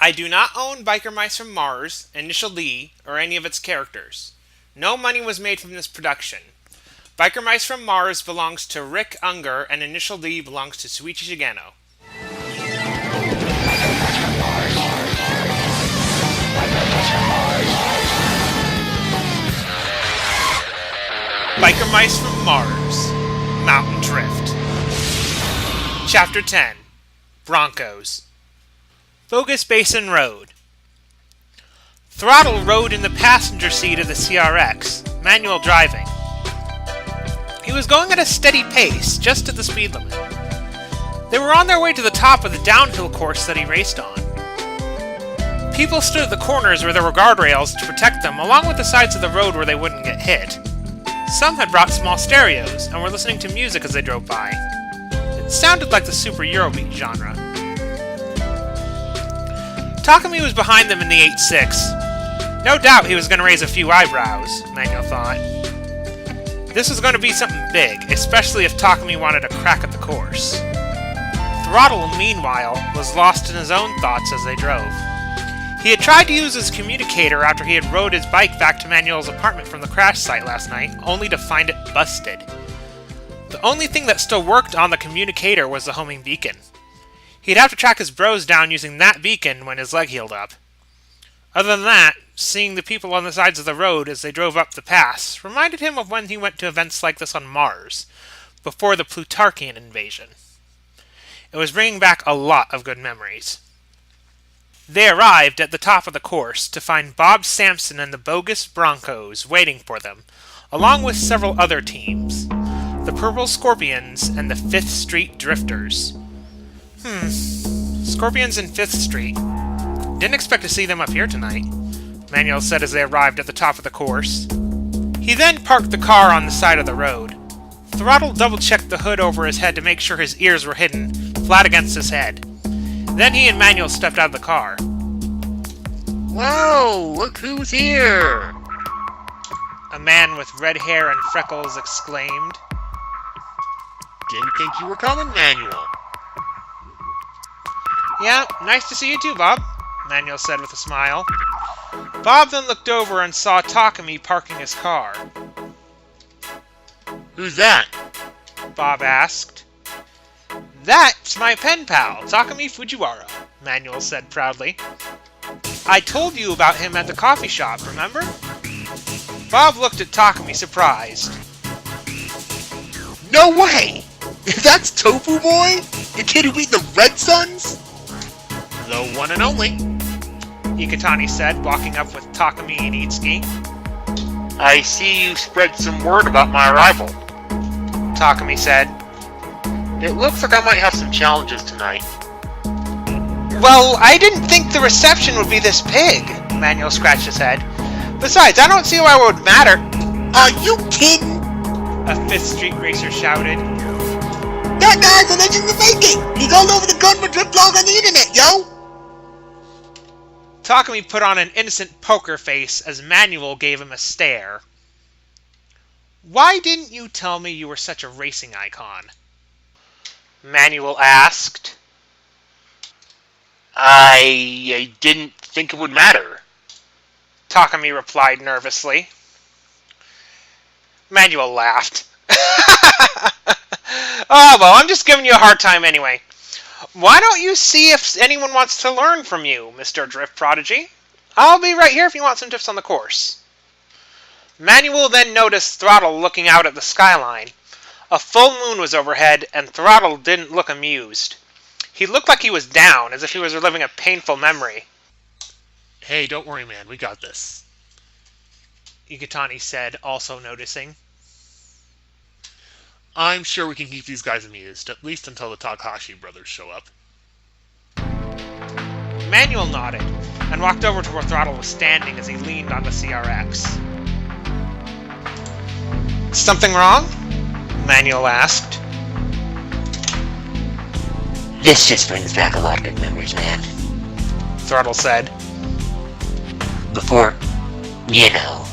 I do not own Biker Mice from Mars, Initial D, or any of its characters. No money was made from this production. Biker Mice from Mars belongs to Rick Unger, and Initial D belongs to Suichi Shigeno. Biker Mice from Mars, Mountain Drift. Chapter 10, Broncos. Bogus Basin Road. Throttle rode in the passenger seat of the CR-X, manual driving. He was going at a steady pace, just at the speed limit. They were on their way to the top of the downhill course that he raced on. People stood at the corners where there were guardrails to protect them, along with the sides of the road where they wouldn't get hit. Some had brought small stereos, and were listening to music as they drove by. It sounded like the super Eurobeat genre. Takumi was behind them in the 8.6. No doubt he was going to raise a few eyebrows, Manuel thought. This was going to be something big, especially if Takumi wanted a crack at the course. Throttle, meanwhile, was lost in his own thoughts as they drove. He had tried to use his communicator after he had rode his bike back to Manuel's apartment from the crash site last night, only to find it busted. The only thing that still worked on the communicator was the homing beacon. He'd have to track his bros down using that beacon when his leg healed up. Other than that, seeing the people on the sides of the road as they drove up the pass reminded him of when he went to events like this on Mars, before the Plutarchian invasion. It was bringing back a lot of good memories. They arrived at the top of the course to find Bob Sampson and the Bogus Broncos waiting for them, along with several other teams, the Purple Scorpions and the 5th Street Drifters. Scorpions and 5th Street. Didn't expect to see them up here tonight, Manuel said as they arrived at the top of the course. He then parked the car on the side of the road. Throttle double-checked the hood over his head to make sure his ears were hidden, flat against his head. Then he and Manuel stepped out of the car. Whoa, look who's here! A man with red hair and freckles exclaimed. Didn't think you were coming, Manuel. Yeah, nice to see you too, Bob, Manuel said with a smile. Bob then looked over and saw Takumi parking his car. Who's that? Bob asked. That's my pen pal, Takumi Fujiwara, Manuel said proudly. I told you about him at the coffee shop, remember? Bob looked at Takumi surprised. No way! That's Tofu Boy? The kid who beat the Red Suns? The one and only, Iketani said, walking up with Takumi and Itsuki. I see you spread some word about my arrival, Takumi said. It looks like I might have some challenges tonight. Well, I didn't think the reception would be this big, Manuel scratched his head. Besides, I don't see why it would matter. Are you kidding? A 5th Street racer shouted. That guy's a legend of making! He's all over the gun for drip blog on the internet, yo! Takumi put on an innocent poker face as Manuel gave him a stare. Why didn't you tell me you were such a racing icon? Manuel asked. I didn't think it would matter, Takumi replied nervously. Manuel laughed. Oh, well, I'm just giving you a hard time anyway. Why don't you see if anyone wants to learn from you, Mr. Drift Prodigy? I'll be right here if you want some tips on the course. Manuel then noticed Throttle looking out at the skyline. A full moon was overhead, and Throttle didn't look amused. He looked like he was down, as if he was reliving a painful memory. Hey, don't worry, man. We got this, Iketani said, also noticing. I'm sure we can keep these guys amused, at least until the Takahashi brothers show up. Manuel nodded, and walked over to where Throttle was standing as he leaned on the CR-X. Something wrong? Manuel asked. This just brings back a lot of good memories, man. Throttle said. Before, you know.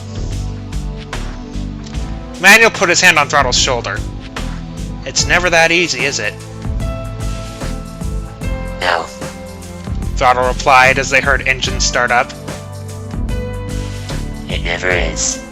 Manuel put his hand on Throttle's shoulder. It's never that easy, is it? No. Throttle replied as they heard engines start up. It never is.